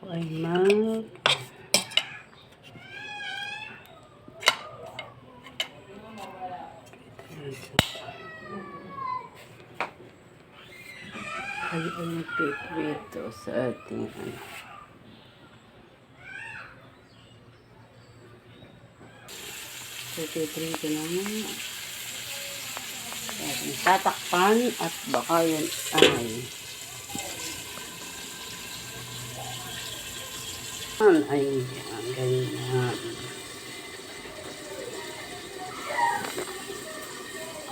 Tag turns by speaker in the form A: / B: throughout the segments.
A: ay magpiprito sa ating piprito naman ating tatakpan at baka yan ay ganyan.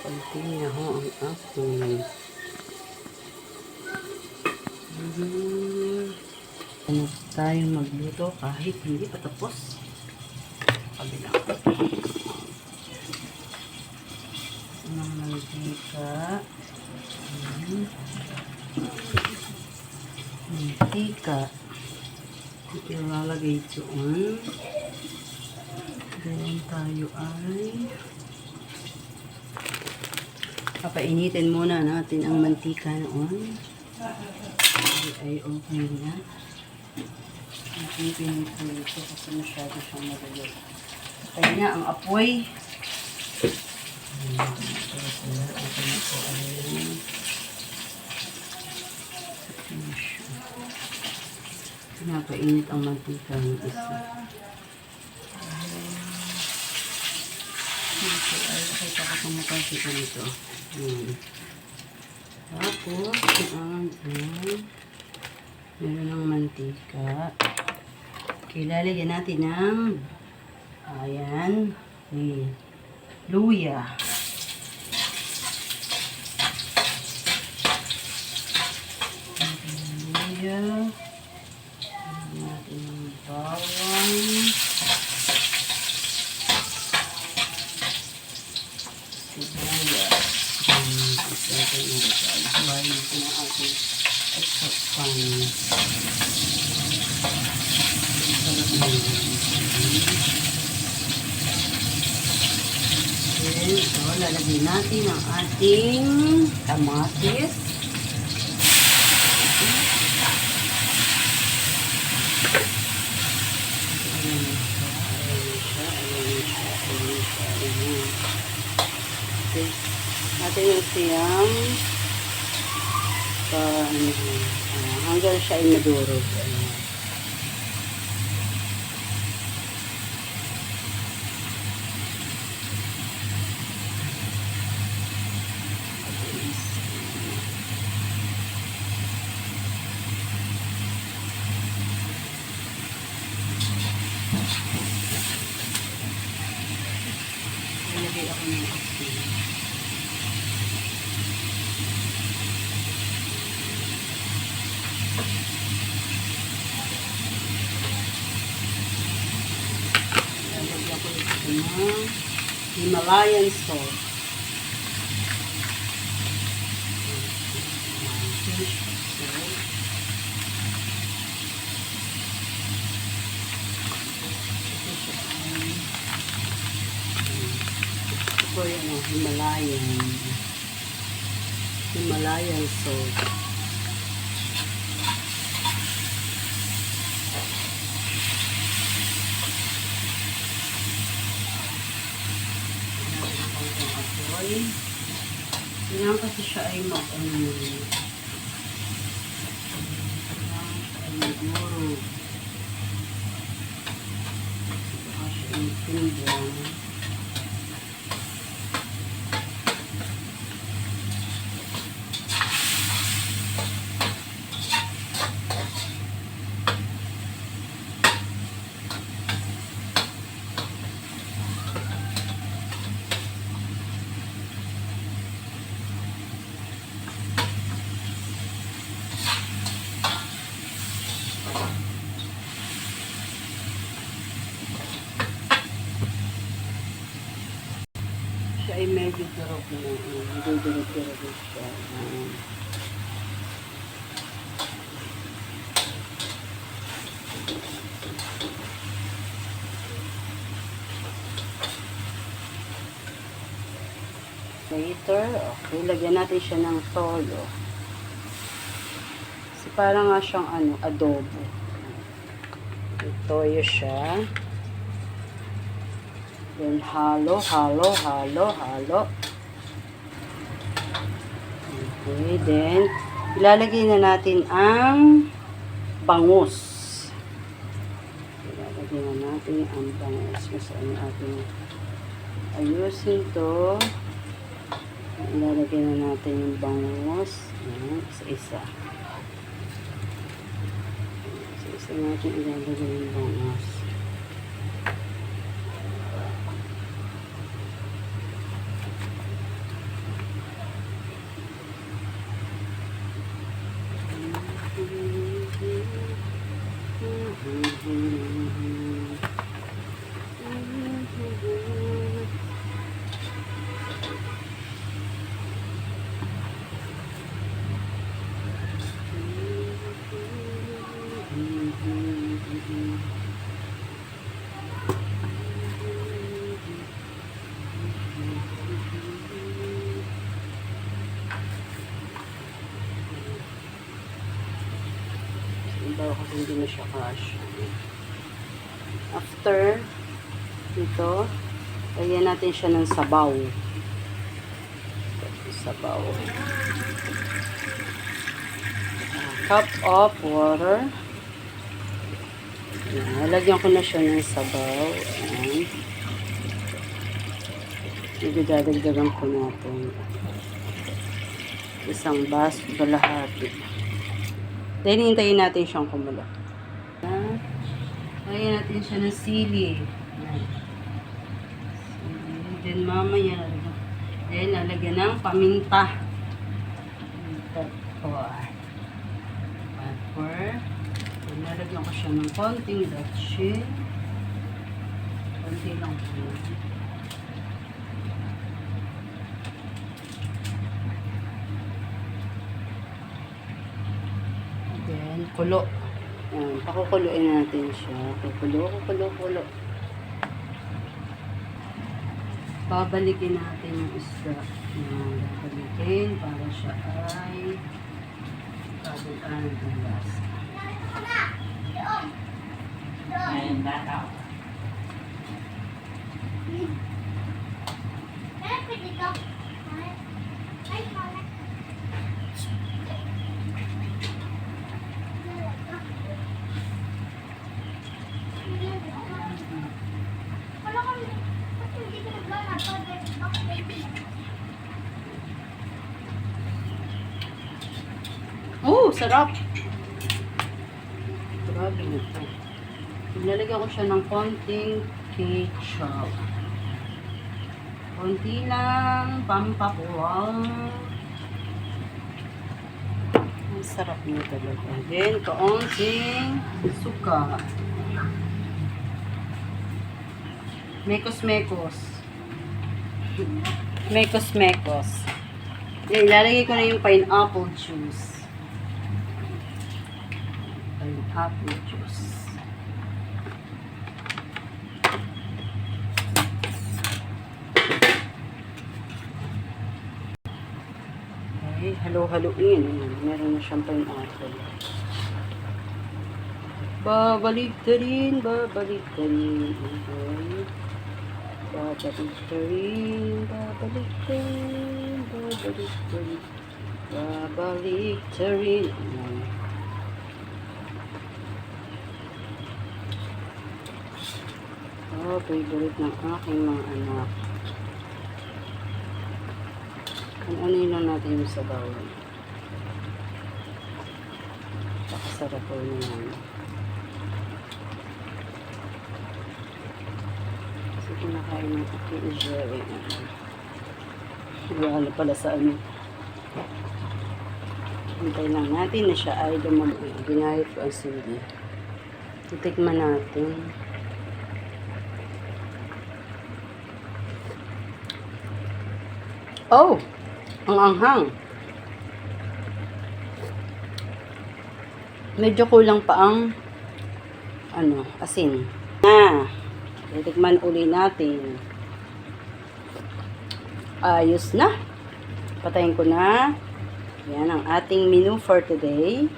A: Konti na ho ang apoy. Ano tayo magluto kahit hindi pa tapos. Kabilang. Ng mantika. Mantika. Ilalagay doon. Then tayo ay papainitin muna natin ang mantika noon. Ay okay na. Pinipinito ito kasi masyado siyang magalit. Kaya na ang apoy. Pinapainit ang mantika ng isa. Ito ay nakita ko kung makasita nito. Tapos, meron ng mantika. Kilalagyan natin ng ayan, luya. Luya. Natin ng bawang. Sibuyas. Buhayin ko na ating eksapan. Then, so, lalagyan natin ang ating kamatis. Natin yung siyang hanggang siya ay madurog. Ilagay ako ng asin. Himalayan salt. Ito yung Himalayan salt. Kailangan kasi siya ay mag-guro. Saka siya ay pinigyan. Siya ay medyo durog na. Durog-durog siya. Later, okay, lagyan natin siya ng toyo. Kasi parang nga siyang adobo. Toyo siya. Then, halo. Okay, then, ilalagay na natin ang bangus. Ilalagay na natin ang bangus. Masaan natin ayusin to. Ilalagay na natin yung bangus. Ayan, isa-isa. Isa-isa natin ilalagay yung bangus. Ibaw kasi hindi na siya cash. After ito, lagyan natin siya ng sabaw. Sabaw. Cup of water. Lagyan ko na siya ng sabaw. Ayan. Idadagdagan ko natin isang baso kalahati. Then, hintayin natin siyang kumulo. Lagyan natin siya ng sili. Then, mamaya, then, lalagyan ng paminta. Pepper. Then, lalagyan ko siya ng konting datsin. Konti lang po. Then, kulo. Ayan, pakukuluin natin siya. Kulo. Babalikin natin yung isda. Ayan, babalikin para siya ay kabukaan ng lasa. Ayan, dataw. Oh, sarap! Grabe na ito. Nilalagyan ko siya ng konting ketchup. Konti lang, pampapawal. Ang sarap niya talaga. Then, kaunting suka. Mekos. Then, ilalagay ko na yung pineapple juice. Pineapple juice. Okay, halo-haloin. Meron na siyang pineapple. Babalik ka rin. Okay. Babalik ka rin. Oh, favorite ng aking mga anak. Ano lang natin yung sabaw. Pakasarap po naman. Kasi kinakain ng aking Jerry. Wala na pala sa ano. Hintay lang natin na siya ay lumamay. Ginahit ko ang sili. Titikman natin. Oh! Ang anghang. Medyo kulang pa ang asin. Titikman uli natin. Ayos na. Patayin ko na. Yan ang ating menu for today.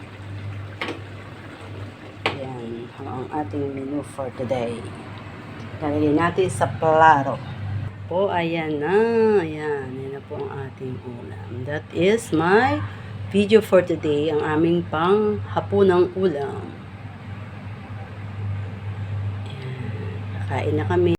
A: Yan ang ating menu for today. Lalagay natin sa plato. Po, ayan na. Ayan. Yan na po ang ating ulam. That is my video for today. Ang aming pang hapunang ulam. Ayan. Kain na kami.